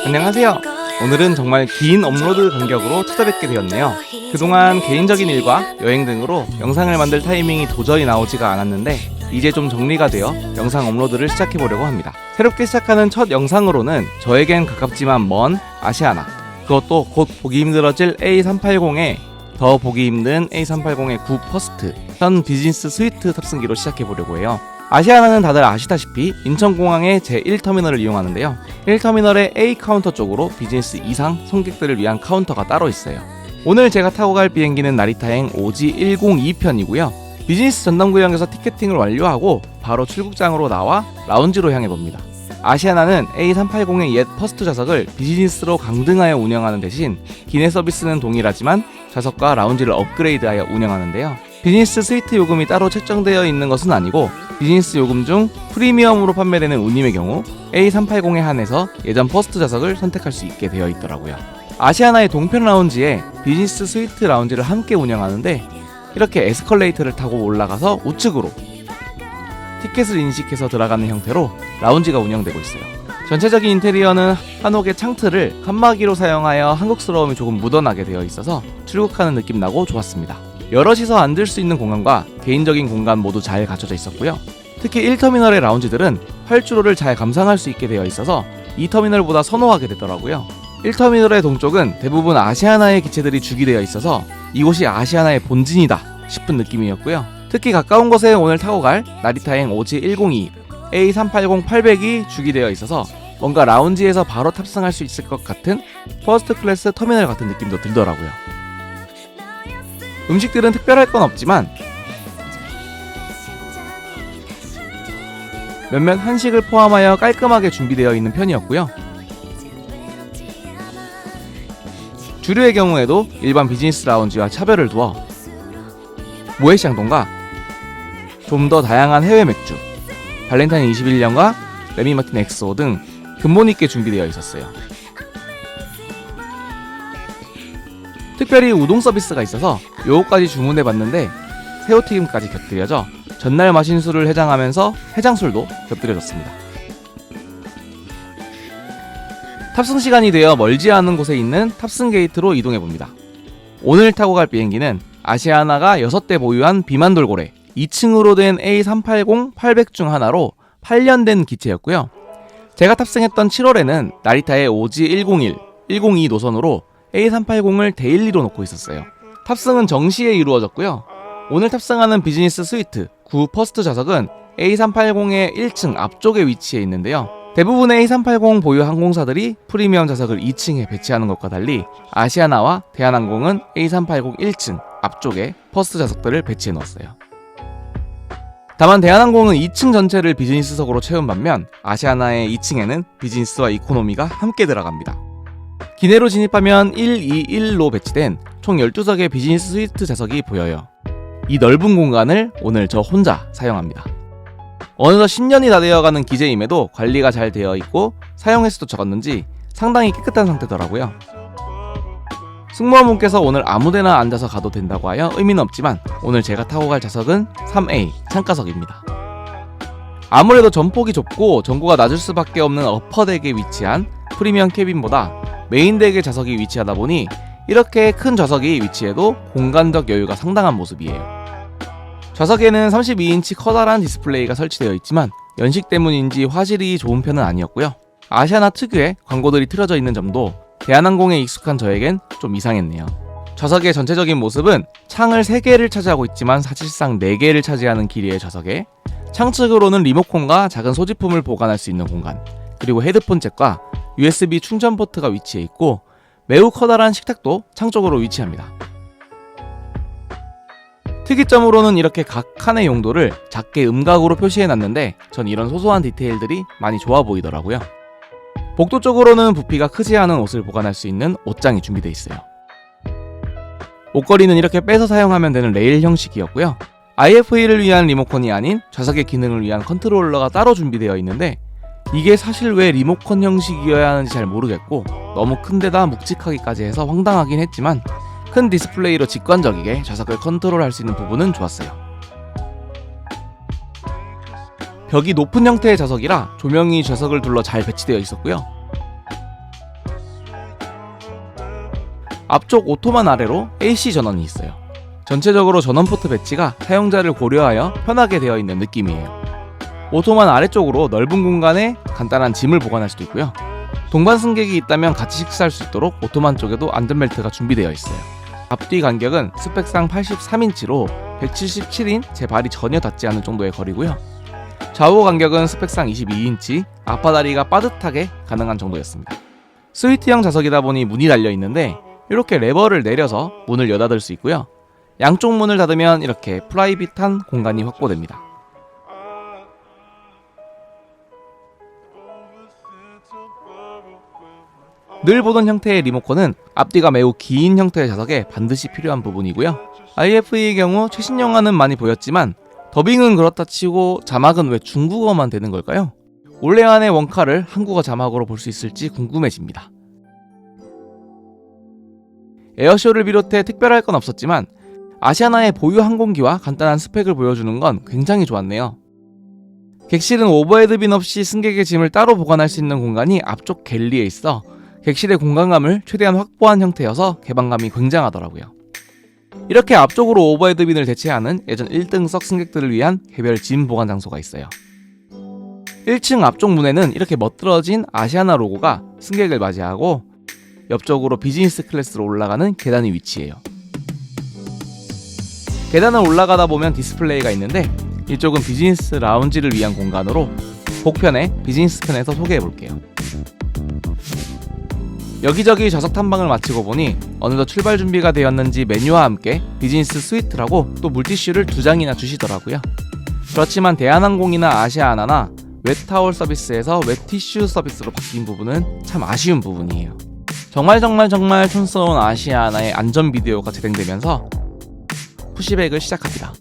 안녕하세요. 오늘은 정말 긴 업로드 간격으로 찾아뵙게 되었네요. 그동안 개인적인 일과 여행 등으로 영상을 만들 타이밍이 도저히 나오지가 않았는데 이제 좀 정리가 되어 영상 업로드를 시작해보려고 합니다. 새롭게 시작하는 첫 영상으로는 저에겐 가깝지만 먼 아시아나, 그것도 곧 보기 힘들어질 A380에 더 보기 힘든 A380의 9 퍼스트 현 비즈니스 스위트 탑승기로 시작해보려고 해요. 아시아나는 다들 아시다시피 인천공항의 제1터미널을 이용하는데요. 1터미널의 A 카운터 쪽으로 비즈니스 이상 승객들을 위한 카운터가 따로 있어요. 오늘 제가 타고 갈 비행기는 나리타행 OG102편이고요. 비즈니스 전담구역에서 티켓팅을 완료하고 바로 출국장으로 나와 라운지로 향해 봅니다. 아시아나는 A380의 옛 퍼스트 좌석을 비즈니스로 강등하여 운영하는 대신 기내 서비스는 동일하지만 좌석과 라운지를 업그레이드하여 운영하는데요. 비즈니스 스위트 요금이 따로 책정되어 있는 것은 아니고 비즈니스 요금 중 프리미엄으로 판매되는 운임의 경우 A380에 한해서 예전 퍼스트 좌석을 선택할 수 있게 되어 있더라고요. 아시아나의 동편 라운지에 비즈니스 스위트 라운지를 함께 운영하는데 이렇게 에스컬레이터를 타고 올라가서 우측으로 티켓을 인식해서 들어가는 형태로 라운지가 운영되고 있어요. 전체적인 인테리어는 한옥의 창틀을 칸막이로 사용하여 한국스러움이 조금 묻어나게 되어 있어서 출국하는 느낌 나고 좋았습니다. 여럿이서 앉을 수 있는 공간과 개인적인 공간 모두 잘 갖춰져 있었고요. 특히 1터미널의 라운지들은 활주로를 잘 감상할 수 있게 되어 있어서 2터미널보다 선호하게 되더라고요. 1터미널의 동쪽은 대부분 아시아나의 기체들이 주기되어 있어서 이곳이 아시아나의 본진이다 싶은 느낌이었고요. 특히 가까운 곳에 오늘 타고 갈 나리타행 OG102, A380-800이 주기되어 있어서 뭔가 라운지에서 바로 탑승할 수 있을 것 같은 퍼스트 클래스 터미널 같은 느낌도 들더라고요. 음식들은 특별할 건 없지만 몇몇 한식을 포함하여 깔끔하게 준비되어 있는 편이었고요. 주류의 경우에도 일반 비즈니스 라운지와 차별을 두어 모에샹동과 좀 더 다양한 해외 맥주, 발렌타인 21년과 레미마틴 엑소 등 근본 있게 준비되어 있었어요. 특별히 우동 서비스가 있어서 요거까지 주문해 봤는데 새우튀김까지 곁들여져 전날 마신 술을 해장하면서 해장술도 곁들여졌습니다. 탑승 시간이 되어 멀지 않은 곳에 있는 탑승 게이트로 이동해 봅니다. 오늘 타고 갈 비행기는 아시아나가 6대 보유한 비만 돌고래 2층으로 된 A380-800 중 하나로 8년 된 기체였고요. 제가 탑승했던 7월에는 나리타의 OG101, 102 노선으로 A380을 데일리로 놓고 있었어요. 탑승은 정시에 이루어졌고요. 오늘 탑승하는 비즈니스 스위트 9 퍼스트 좌석은 A380의 1층 앞쪽에 위치해 있는데요. 대부분의 A380 보유 항공사들이 프리미엄 좌석을 2층에 배치하는 것과 달리 아시아나와 대한항공은 A380 1층 앞쪽에 퍼스트 좌석들을 배치해 놓았어요. 다만 대한항공은 2층 전체를 비즈니스석으로 채운 반면 아시아나의 2층에는 비즈니스와 이코노미가 함께 들어갑니다. 기내로 진입하면 121로 배치된 총 12석의 비즈니스 스위트 좌석이 보여요. 이 넓은 공간을 오늘 저 혼자 사용합니다. 어느덧 10년이 다 되어가는 기재임에도 관리가 잘 되어 있고 사용 횟수도 적었는지 상당히 깨끗한 상태더라고요. 승무원분께서 오늘 아무데나 앉아서 가도 된다고 하여 의미는 없지만 오늘 제가 타고 갈 좌석은 3A 창가석입니다. 아무래도 전폭이 좁고 전고가 낮을 수밖에 없는 어퍼덱에 위치한 프리미엄 캐빈보다 메인덱의 좌석이 위치하다 보니 이렇게 큰 좌석이 위치해도 공간적 여유가 상당한 모습이에요. 좌석에는 32인치 커다란 디스플레이가 설치되어 있지만 연식 때문인지 화질이 좋은 편은 아니었고요. 아시아나 특유의 광고들이 틀어져 있는 점도 대한항공에 익숙한 저에겐 좀 이상했네요. 좌석의 전체적인 모습은 창을 3개를 차지하고 있지만 사실상 4개를 차지하는 길이의 좌석에 창측으로는 리모컨과 작은 소지품을 보관할 수 있는 공간, 그리고 헤드폰 잭과 USB 충전 포트가 위치해 있고 매우 커다란 식탁도 창 쪽으로 위치합니다. 특이점으로는 이렇게 각 칸의 용도를 작게 음각으로 표시해놨는데 전 이런 소소한 디테일들이 많이 좋아 보이더라고요. 복도 쪽으로는 부피가 크지 않은 옷을 보관할 수 있는 옷장이 준비되어 있어요. 옷걸이는 이렇게 빼서 사용하면 되는 레일 형식이었고요. IFE를 위한 리모컨이 아닌 좌석의 기능을 위한 컨트롤러가 따로 준비되어 있는데 이게 사실 왜 리모컨 형식이어야 하는지 잘 모르겠고 너무 큰데다 묵직하기까지 해서 황당하긴 했지만 큰 디스플레이로 직관적이게 좌석을 컨트롤할 수 있는 부분은 좋았어요. 벽이 높은 형태의 좌석이라 조명이 좌석을 둘러 잘 배치되어 있었고요. 앞쪽 오토만 아래로 AC 전원이 있어요. 전체적으로 전원 포트 배치가 사용자를 고려하여 편하게 되어 있는 느낌이에요. 오토만 아래쪽으로 넓은 공간에 간단한 짐을 보관할 수도 있고요. 동반 승객이 있다면 같이 식사할 수 있도록 오토만 쪽에도 안전벨트가 준비되어 있어요. 앞뒤 간격은 스펙상 83인치로 177인 제 발이 전혀 닿지 않을 정도의 거리고요. 좌우 간격은 스펙상 22인치, 앞바다리가 빠듯하게 가능한 정도였습니다. 스위트형 좌석이다 보니 문이 달려 있는데 이렇게 레버를 내려서 문을 여닫을 수 있고요. 양쪽 문을 닫으면 이렇게 프라이빗한 공간이 확보됩니다. 늘 보던 형태의 리모컨은 앞뒤가 매우 긴 형태의 좌석에 반드시 필요한 부분이고요. IFE의 경우 최신 영화는 많이 보였지만 더빙은 그렇다 치고 자막은 왜 중국어만 되는 걸까요? 올해안의 원카를 한국어 자막으로 볼 수 있을지 궁금해집니다. 에어쇼를 비롯해 특별할 건 없었지만 아시아나의 보유 항공기와 간단한 스펙을 보여주는 건 굉장히 좋았네요. 객실은 오버헤드빈 없이 승객의 짐을 따로 보관할 수 있는 공간이 앞쪽 갤리에 있어 객실의 공간감을 최대한 확보한 형태여서 개방감이 굉장하더라고요. 이렇게 앞쪽으로 오버헤드빈을 대체하는 예전 1등석 승객들을 위한 개별 짐 보관 장소가 있어요. 1층 앞쪽 문에는 이렇게 멋들어진 아시아나 로고가 승객을 맞이하고 옆쪽으로 비즈니스 클래스로 올라가는 계단이 위치해요. 계단을 올라가다 보면 디스플레이가 있는데 이쪽은 비즈니스 라운지를 위한 공간으로 복편에 비즈니스 편에서 소개해볼게요. 여기저기 좌석 탐방을 마치고 보니 어느덧 출발 준비가 되었는지 메뉴와 함께 비즈니스 스위트라고 또 물티슈를 2장이나 주시더라고요. 그렇지만 대한항공이나 아시아나나 웹타월 서비스에서 웹티슈 서비스로 바뀐 부분은 참 아쉬운 부분이에요. 정말 촌스러운 아시아나의 안전 비디오가 재생되면서 푸시백을 시작합니다.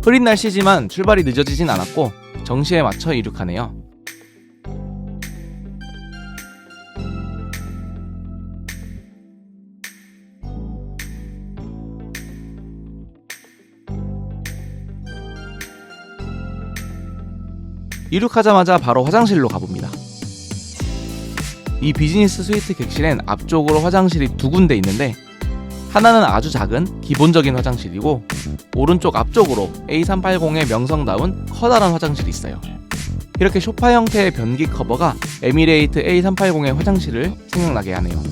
흐린 날씨지만 출발이 늦어지진 않았고 정시에 맞춰 이륙하네요. 이륙하자마자 바로 화장실로 가봅니다. 이 비즈니스 스위트 객실엔 앞쪽으로 화장실이 2군데 있는데 하나는 아주 작은 기본적인 화장실이고 오른쪽 앞쪽으로 A380의 명성다운 커다란 화장실이 있어요. 이렇게 소파 형태의 변기 커버가 에미레이트 A380의 화장실을 생각나게 하네요.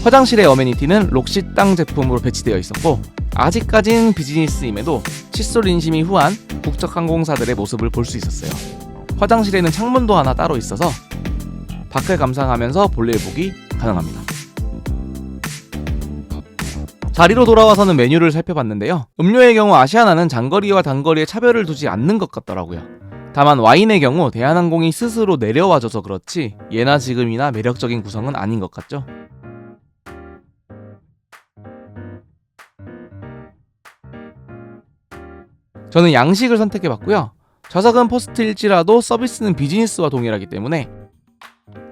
화장실의 어메니티는 록시땅 제품으로 배치되어 있었고 아직까진 비즈니스임에도 칫솔 인심이 후한 국적항공사들의 모습을 볼 수 있었어요. 화장실에는 창문도 하나 따로 있어서 밖을 감상하면서 볼일 보기 가능합니다. 자리로 돌아와서는 메뉴를 살펴봤는데요. 음료의 경우 아시아나는 장거리와 단거리에 차별을 두지 않는 것 같더라고요. 다만 와인의 경우 대한항공이 스스로 내려와줘서 그렇지 예나 지금이나 매력적인 구성은 아닌 것 같죠. 저는 양식을 선택해봤고요. 좌석은 퍼스트일지라도 서비스는 비즈니스와 동일하기 때문에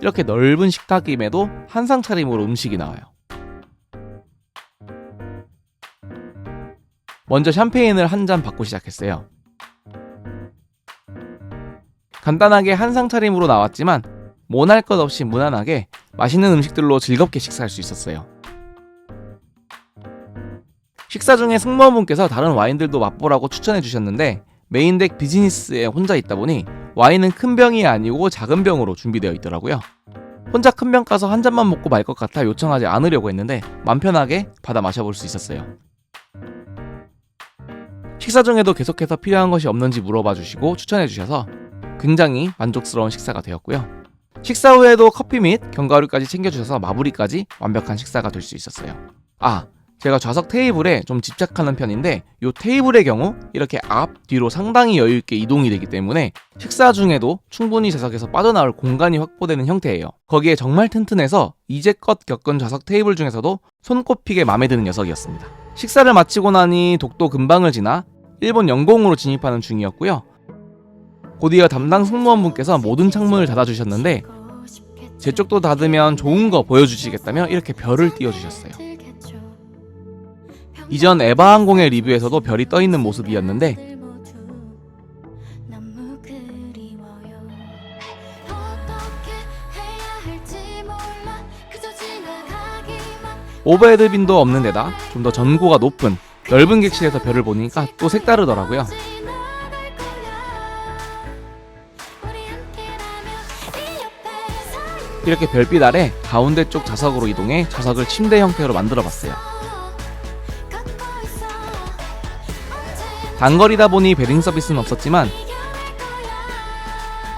이렇게 넓은 식탁임에도 한상 차림으로 음식이 나와요. 먼저 샴페인을 한 잔 받고 시작했어요. 간단하게 한상 차림으로 나왔지만 모날 것 없이 무난하게 맛있는 음식들로 즐겁게 식사할 수 있었어요. 식사 중에 승무원분께서 다른 와인들도 맛보라고 추천해 주셨는데 메인덱 비즈니스에 혼자 있다 보니 와인은 큰 병이 아니고 작은 병으로 준비되어 있더라고요. 혼자 큰 병 가서 한 잔만 먹고 말 것 같아 요청하지 않으려고 했는데 맘 편하게 받아 마셔볼 수 있었어요. 식사 중에도 계속해서 필요한 것이 없는지 물어봐 주시고 추천해 주셔서 굉장히 만족스러운 식사가 되었고요. 식사 후에도 커피 및 견과류까지 챙겨주셔서 마무리까지 완벽한 식사가 될 수 있었어요. 제가 좌석 테이블에 좀 집착하는 편인데 이 테이블의 경우 이렇게 앞, 뒤로 상당히 여유있게 이동이 되기 때문에 식사 중에도 충분히 좌석에서 빠져나올 공간이 확보되는 형태예요. 거기에 정말 튼튼해서 이제껏 겪은 좌석 테이블 중에서도 손꼽히게 마음에 드는 녀석이었습니다. 식사를 마치고 나니 독도 근방을 지나 일본 영공으로 진입하는 중이었고요. 곧이어 담당 승무원분께서 모든 창문을 닫아주셨는데 제 쪽도 닫으면 좋은 거 보여주시겠다며 이렇게 별을 띄워주셨어요. 이전 에바항공의 리뷰에서도 별이 떠있는 모습이었는데 오버헤드 빈도 없는 데다 좀 더 전고가 높은 넓은 객실에서 별을 보니까 또 색다르더라고요. 이렇게 별빛 아래 가운데 쪽 좌석으로 이동해 좌석을 침대 형태로 만들어봤어요. 단거리다 보니 베딩 서비스는 없었지만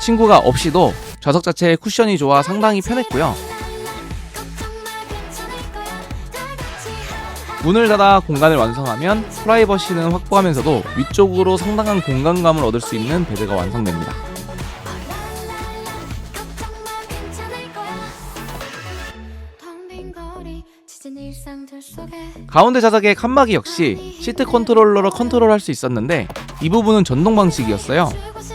친구가 없이도 좌석 자체의 쿠션이 좋아 상당히 편했고요. 문을 닫아 공간을 완성하면 프라이버시는 확보하면서도 위쪽으로 상당한 공간감을 얻을 수 있는 베드가 완성됩니다. 가운데 좌석의 칸막이 역시 시트 컨트롤러로 컨트롤할 수 있었는데 이 부분은 전동 방식이었어요.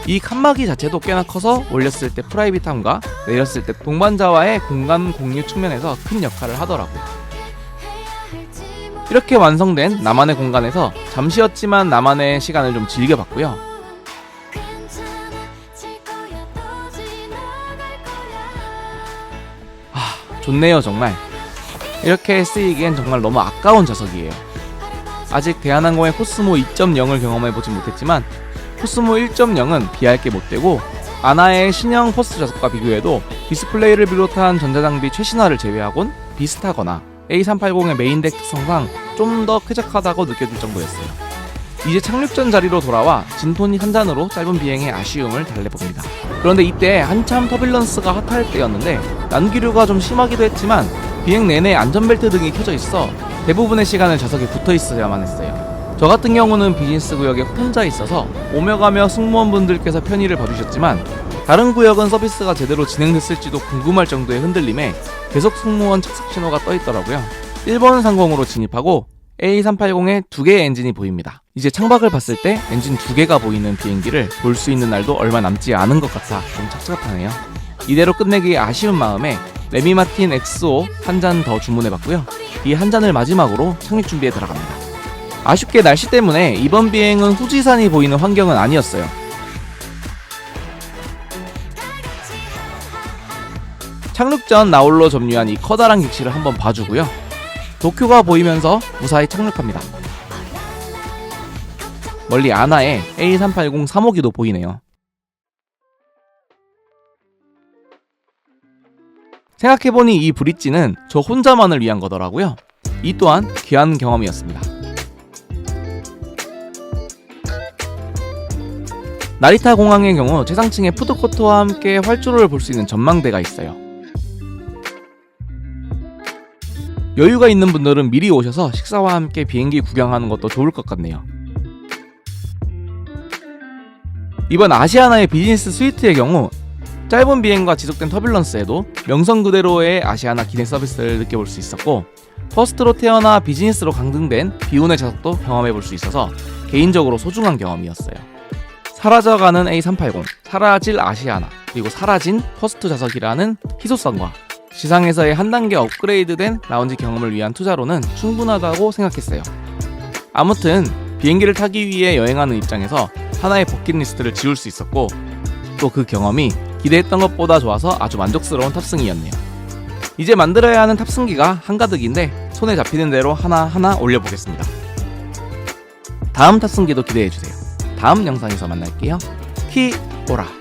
이 칸막이 자체도 꽤나 커서 올렸을 때 프라이빗함과 내렸을 때 동반자와의 공간 공유 측면에서 큰 역할을 하더라고요. 이렇게 완성된 나만의 공간에서 잠시였지만 나만의 시간을 좀 즐겨봤고요. 좋네요 정말. 이렇게 쓰이기엔 정말 너무 아까운 좌석이에요. 아직 대한항공의 코스모 2.0을 경험해보지 못했지만 코스모 1.0은 비할 게 못되고 아나의 신형 퍼스트 좌석과 비교해도 디스플레이를 비롯한 전자장비 최신화를 제외하곤 비슷하거나 A380의 메인덱 특성상 좀 더 쾌적하다고 느껴질 정도였어요. 이제 착륙전 자리로 돌아와 진토닉 한 잔으로 짧은 비행의 아쉬움을 달래봅니다. 그런데 이때 한참 터뷸런스가 핫할 때였는데 난기류가 좀 심하기도 했지만 비행 내내 안전벨트 등이 켜져 있어 대부분의 시간을 좌석에 붙어 있어야만 했어요. 저 같은 경우는 비즈니스 구역에 혼자 있어서 오며 가며 승무원분들께서 편의를 봐주셨지만 다른 구역은 서비스가 제대로 진행됐을지도 궁금할 정도의 흔들림에 계속 승무원 착석 신호가 떠 있더라고요. 1번 상공으로 진입하고 A380에 2개의 엔진이 보입니다. 이제 창밖을 봤을 때 엔진 2개가 보이는 비행기를 볼 수 있는 날도 얼마 남지 않은 것 같아 좀 착잡하네요. 이대로 끝내기 아쉬운 마음에 레미 마틴 XO 한 잔 더 주문해봤고요. 이 한 잔을 마지막으로 착륙 준비에 들어갑니다. 아쉽게 날씨 때문에 이번 비행은 후지산이 보이는 환경은 아니었어요. 착륙 전 나홀로 점유한 이 커다란 객실을 한번 봐주고요. 도쿄가 보이면서 무사히 착륙합니다. 멀리 아나의 A380 3호기도 보이네요. 생각해보니 이 브릿지는 저 혼자만을 위한 거더라고요. 이 또한 귀한 경험이었습니다. 나리타 공항의 경우 최상층의 푸드코트와 함께 활주로를 볼 수 있는 전망대가 있어요. 여유가 있는 분들은 미리 오셔서 식사와 함께 비행기 구경하는 것도 좋을 것 같네요. 이번 아시아나의 비즈니스 스위트의 경우 짧은 비행과 지속된 터뷸런스에도 명성 그대로의 아시아나 기내 서비스를 느껴볼 수 있었고 퍼스트로 태어나 비즈니스로 강등된 비운의 좌석도 경험해볼 수 있어서 개인적으로 소중한 경험이었어요. 사라져가는 A380, 사라질 아시아나, 그리고 사라진 퍼스트 좌석이라는 희소성과 지상에서의 한 단계 업그레이드된 라운지 경험을 위한 투자로는 충분하다고 생각했어요. 아무튼 비행기를 타기 위해 여행하는 입장에서 하나의 버킷리스트를 지울 수 있었고 또 그 경험이 기대했던 것보다 좋아서 아주 만족스러운 탑승이었네요. 이제 만들어야 하는 탑승기가 한가득인데 손에 잡히는 대로 하나하나 올려보겠습니다. 다음 탑승기도 기대해주세요. 다음 영상에서 만날게요. 키오라.